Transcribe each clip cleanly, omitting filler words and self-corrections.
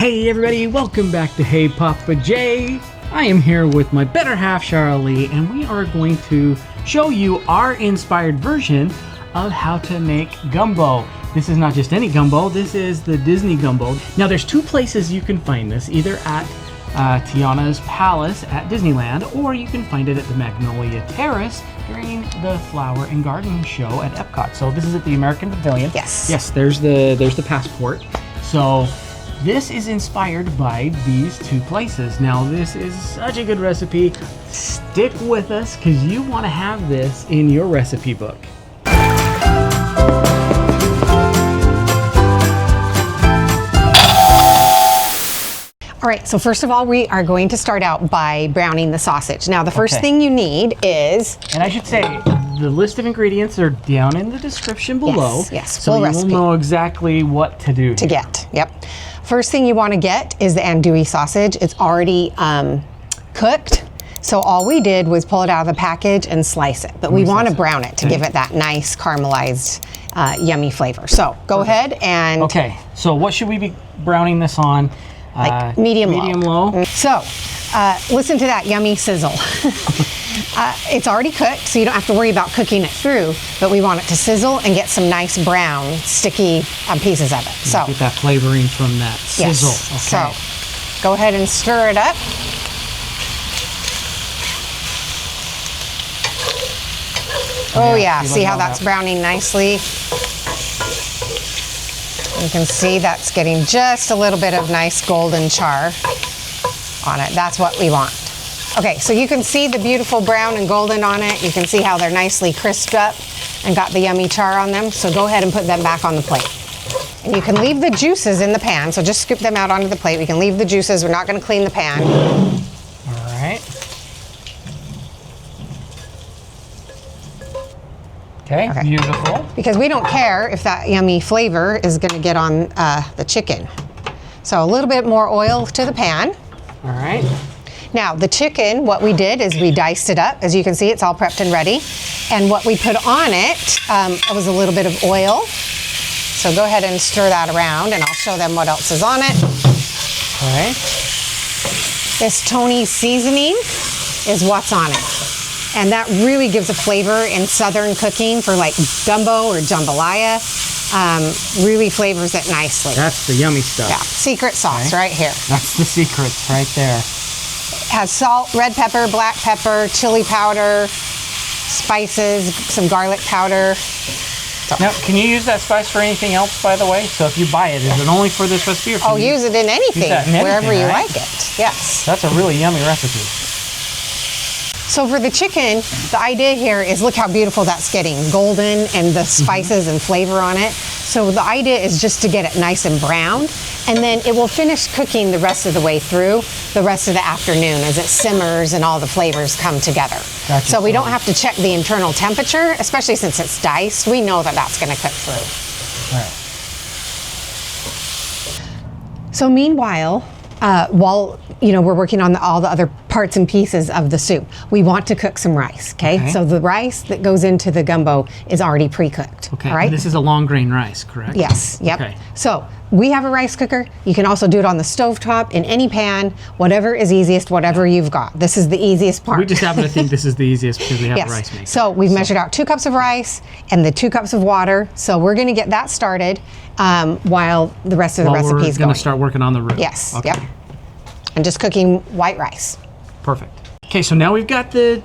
Hey everybody, welcome back to Hey Papa J. I am here with my better half Charlie, and we are going to show you our inspired version of how to make gumbo. This is not just any gumbo, this is the Disney gumbo. Now there's two places you can find this, either at Tiana's Palace at Disneyland, or you can find it at the Magnolia Terrace during the Flower and Garden Show at EPCOT. So this is at the American Pavilion. Yes. Yes, there's the passport. So this is inspired by these two places. Now this is such a good recipe. Stick with us because you want to have this in your recipe book. All right, so first of all, we are going to start out by browning the sausage. Now the first thing you need is... And I should say, the list of ingredients are down in the description below. Yes, so full you recipe. will know exactly what to do. To get, yep. First thing you want to get is the andouille sausage. It's already cooked. So all we did was pull it out of the package and slice it. But we want to brown it to give it that nice caramelized, yummy flavor. So go ahead and... Okay, so what should we be browning this on? Like medium low. So listen to that yummy sizzle. It's already cooked, so you don't have to worry about cooking it through, but we want it to sizzle and get some nice brown, sticky pieces of it. So get that flavoring from that sizzle. Yes. Okay. So go ahead and stir it up. Oh yeah, see how that's browning nicely? You can see that's getting just a little bit of nice golden char on it. That's what we want. Okay, so you can see the beautiful brown and golden on it. You can see how they're nicely crisped up and got the yummy char on them. So go ahead and put them back on the plate. And you can leave the juices in the pan. So just scoop them out onto the plate. We can leave the juices. We're not going to clean the pan. All right. Okay, beautiful. Because we don't care if that yummy flavor is going to get on the chicken. So a little bit more oil to the pan. All right. Now the chicken, what we did is we diced it up. As you can see, it's all prepped and ready. And what we put on it was a little bit of oil. So go ahead and stir that around and I'll show them what else is on it. Okay. This Tony's seasoning is what's on it. And that really gives a flavor in Southern cooking for like gumbo or jambalaya. Really flavors it nicely. That's the yummy stuff. Yeah, secret sauce right here. That's the secrets right there. Has salt, red pepper, black pepper, chili powder, spices, some garlic powder. So. Now, can you use that spice for anything else, by the way? So if you buy it, is it only for this recipe? Or can you use it in anything, wherever you like it. Yes. That's a really yummy recipe. So for the chicken, the idea here is look how beautiful that's getting, golden and the spices and flavor on it. So the idea is just to get it nice and brown, and then it will finish cooking the rest of the way through the rest of the afternoon as it simmers and all the flavors come together. Gotcha. So we don't have to check the internal temperature, especially since it's diced. We know that that's going to cook through. All right. So meanwhile, while we're working on all the other parts and pieces of the soup, we want to cook some rice. Okay? So the rice that goes into the gumbo is already pre-cooked. Okay. All right. And this is a long grain rice, correct? Yes. Yep. Okay. So we have a rice cooker. You can also do it on the stovetop, in any pan, whatever is easiest, whatever you've got. This is the easiest part. We just happen to think this is the easiest because we have a rice maker. So we've measured out 2 cups of rice and the 2 cups of water. So we're going to get that started while the rest of the recipe is going. We're going to start working on the roux. Yes. Okay. Yep. And just cooking white rice. Perfect. Okay, so now we've got the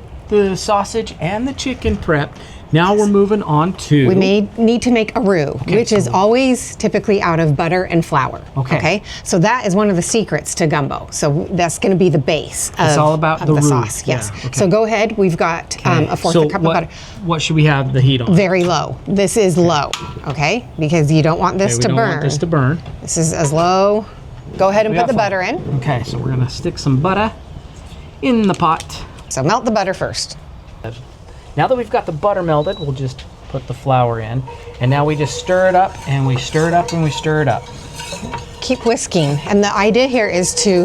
sausage and the chicken prepped. Now we're moving on to... We need to make a roux, which is always typically out of butter and flour. Okay. So that is one of the secrets to gumbo. So that's going to be the base of, it's all about the roux. Sauce. Yes. Yeah, okay. So go ahead. We've got a fourth cup of butter. What should we have the heat on? Very low. This is low, okay? Because you don't want this to burn. We don't want this to burn. This is as low. Go ahead and put the butter in. Okay, so we're going to stick some butter in the pot. So melt the butter first. Now that we've got the butter melted, we'll just put the flour in. And now we just stir it up, and we stir it up, and we stir it up. Keep whisking. And the idea here is to,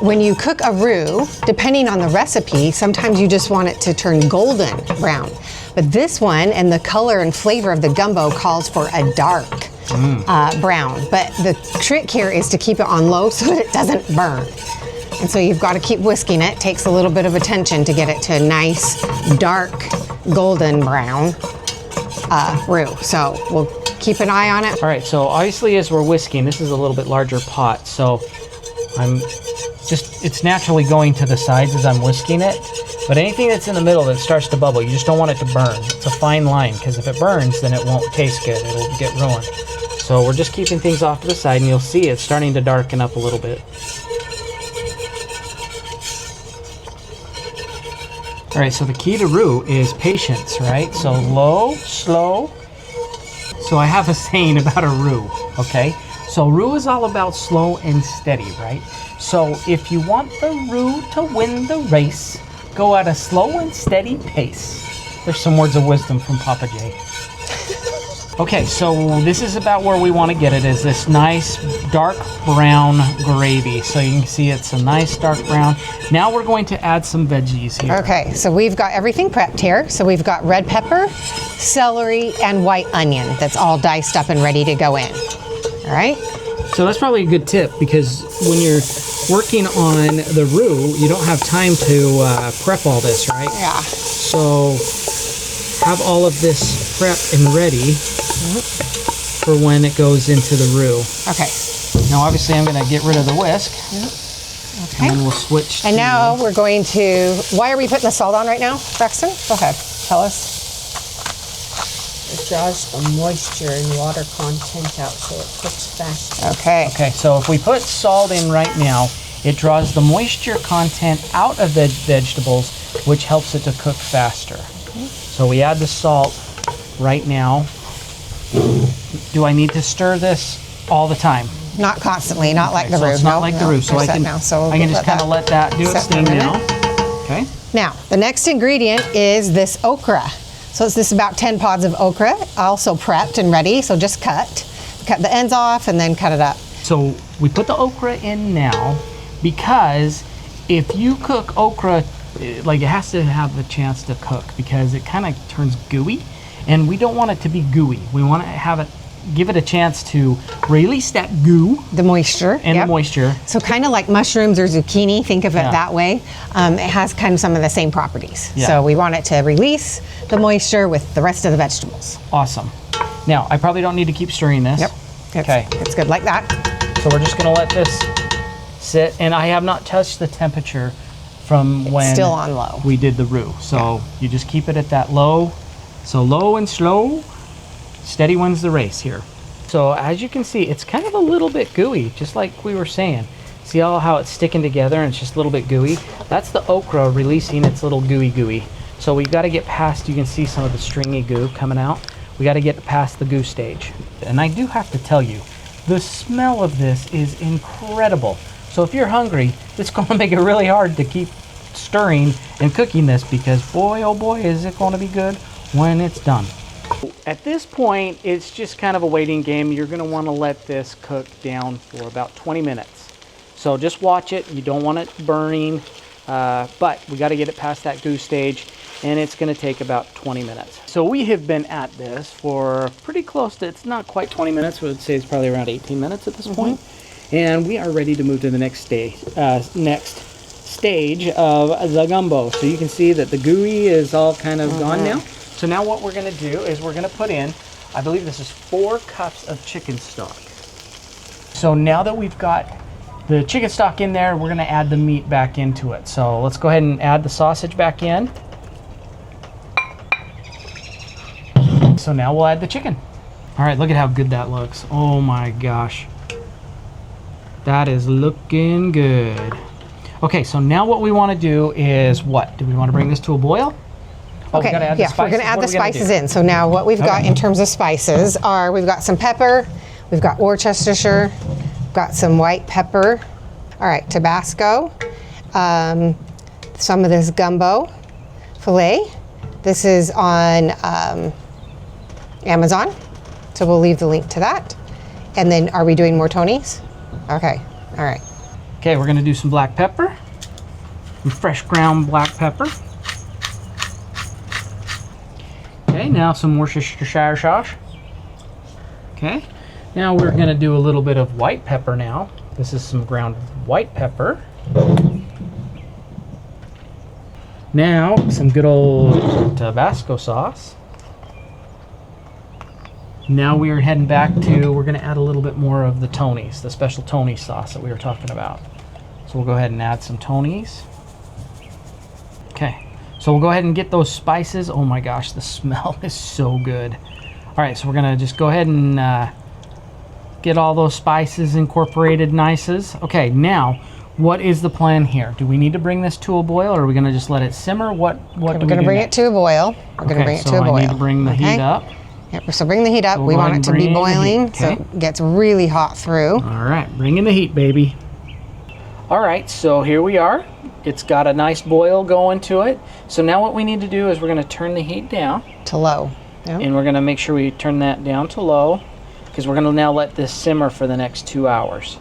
when you cook a roux, depending on the recipe, sometimes you just want it to turn golden brown. But this one and the color and flavor of the gumbo calls for a dark brown. But the trick here is to keep it on low so that it doesn't burn. And so you've got to keep whisking it. Takes a little bit of attention to get it to a nice, dark, golden brown roux. So we'll keep an eye on it. All right, so obviously as we're whisking, this is a little bit larger pot, so it's naturally going to the sides as I'm whisking it. But anything that's in the middle that starts to bubble, you just don't want it to burn. It's a fine line, because if it burns, then it won't taste good. It'll get ruined. So we're just keeping things off to the side, and you'll see it's starting to darken up a little bit. All right, so the key to roux is patience, right? So low, slow. So I have a saying about a roux, okay? So roux is all about slow and steady, right? So if you want the roux to win the race, go at a slow and steady pace. There's some words of wisdom from Papa J. Okay, so this is about where we want to get it, is this nice dark brown gravy. So you can see it's a nice dark brown. Now we're going to add some veggies here. Okay, so we've got everything prepped here. So we've got red pepper, celery, and white onion that's all diced up and ready to go in. All right? So that's probably a good tip, because when you're working on the roux, you don't have time to prep all this, right? Yeah. So have all of this prepped and ready for when it goes into the roux. Okay. Now obviously I'm going to get rid of the whisk. Okay. And then we'll switch And to... now we're going to, why are we putting the salt on right now, Braxton? Go ahead, tell us. It draws the moisture and water content out so it cooks faster. Okay. Okay, so if we put salt in right now, it draws the moisture content out of the vegetables, which helps it to cook faster. Okay. So we add the salt right now. Do I need to stir this all the time? Not constantly, not like the So roux. it's not like the roux, so I can just kind of let that do its thing now. Okay. Now, the next ingredient is this okra. So it's this about 10 pods of okra, also prepped and ready, so just cut the ends off and then cut it up. So we put the okra in now, because if you cook okra, like, it has to have a chance to cook, because it kind of turns gooey, and we don't want it to be gooey. We want to have it, give it a chance to release that goo. The moisture. And the moisture. So kind of like mushrooms or zucchini, think of it that way. It has kind of some of the same properties. Yeah. So we want it to release the moisture with the rest of the vegetables. Awesome. Now, I probably don't need to keep stirring this. Yep. Okay. It's good like that. So we're just going to let this sit, and I have not touched the temperature from when Still on low. we did the roux. So you just keep it at that low. So low and slow, steady wins the race here. So as you can see, it's kind of a little bit gooey, just like we were saying. See how it's sticking together and it's just a little bit gooey? That's the okra releasing its little gooey. So we've got to get past, you can see some of the stringy goo coming out. We got to get past the goo stage. And I do have to tell you, the smell of this is incredible. So if you're hungry, it's going to make it really hard to keep stirring and cooking this, because boy, oh boy, is it going to be good when it's done. At this point, it's just kind of a waiting game. You're going to want to let this cook down for about 20 minutes. So just watch it. You don't want it burning, but we got to get it past that goo stage, and it's going to take about 20 minutes. So we have been at this for pretty close to, it's not quite 20 minutes, but I'd say it's probably around 18 minutes at this point. And we are ready to move to the next stage of the gumbo. So you can see that the gooey is all kind of gone now. So now what we're going to do is we're going to put in, I believe this is 4 cups of chicken stock. So now that we've got the chicken stock in there, we're going to add the meat back into it. So let's go ahead and add the sausage back in. So now we'll add the chicken. All right, look at how good that looks. Oh my gosh. That is looking good. Okay, so now what we want to do is what? Do we want to bring this to a boil? Oh, Okay, we're going to add the spices in. So now what we've got in terms of spices are, we've got some pepper, we've got Worcestershire, we've got some white pepper, all right, Tabasco, some of this gumbo filet. This is on Amazon, so we'll leave the link to that. And then are we doing more Tonys? Okay, all right. Okay, we're going to do some black pepper, some fresh ground black pepper. Okay, now some Worcestershire sauce. Okay, Now we're gonna do a little bit of white pepper now. This is some ground white pepper. Now, some good old Tabasco sauce. Now we are heading back to, we're gonna add a little bit more of the Tony's, the special Tony's sauce that we were talking about. So we'll go ahead and add some Tony's. Okay, so we'll go ahead and get those spices. Oh my gosh, the smell is so good. All right, so we're gonna just go ahead and get all those spices incorporated nices. Okay, now, what is the plan here? Do we need to bring this to a boil, or are we gonna just let it simmer? What do we do? We're gonna bring it to a boil. We're gonna bring it to a boil. I need to bring the heat up. Yep, so bring the heat up. So we want it to be boiling, okay. so it gets really hot through. All right, bring in the heat, baby. All right, so here we are. It's got a nice boil going to it. So now what we need to do is we're gonna turn the heat down. To low. Yep. And we're gonna make sure we turn that down to low, because we're gonna now let this simmer for the next 2 hours.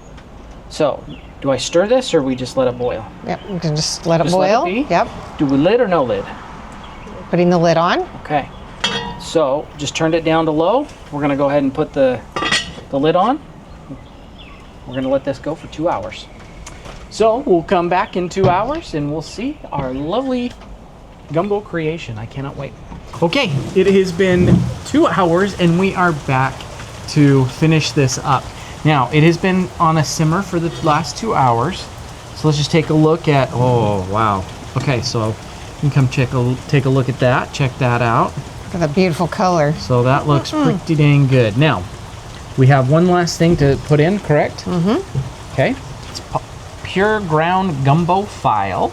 So, do I stir this, or we just let it boil? Yep, we can just let it boil. Let it be? Yep. Do we lid or no lid? Putting the lid on. Okay. So, just turned it down to low. We're gonna go ahead and put the lid on. We're gonna let this go for 2 hours. So, we'll come back in 2 hours and we'll see our lovely gumbo creation. I cannot wait. Okay, it has been 2 hours and we are back to finish this up. Now, it has been on a simmer for the last 2 hours. So let's just take a look at, oh, wow. Okay, so you can come take a look at that. Check that out. Look at the beautiful color. So that looks pretty dang good. Now, we have one last thing to put in, correct? Mm-hmm. Okay. It's pure ground gumbo file.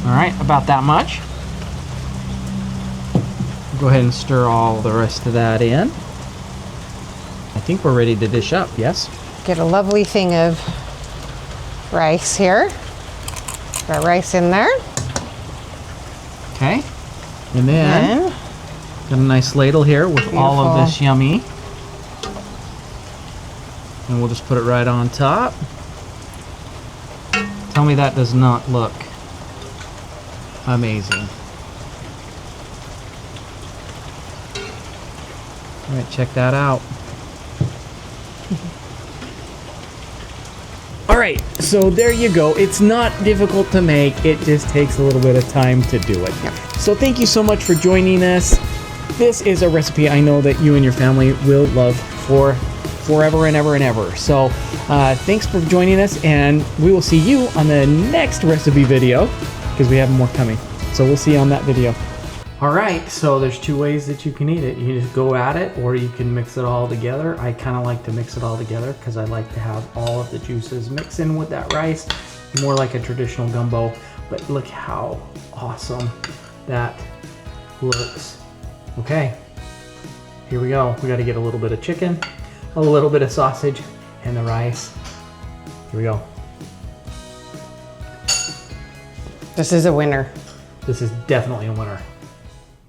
All right, about that much. Go ahead and stir all the rest of that in. I think we're ready to dish up, yes? Get a lovely thing of rice here. Got rice in there. Okay. And then got a nice ladle here with all of this yummy. And we'll just put it right on top. Tell me that does not look amazing. All right, check that out. All right, so there you go. It's not difficult to make. It just takes a little bit of time to do it. Yep. So thank you so much for joining us. This is a recipe I know that you and your family will love for forever and ever and ever. So thanks for joining us, and we will see you on the next recipe video, because we have more coming. So we'll see you on that video. All right, so there's two ways that you can eat it. You can just go at it, or you can mix it all together. I kind of like to mix it all together because I like to have all of the juices mix in with that rice, more like a traditional gumbo. But look how awesome that looks. Okay, here we go. We got to get a little bit of chicken, a little bit of sausage, and the rice. Here we go. This is a winner. This is definitely a winner.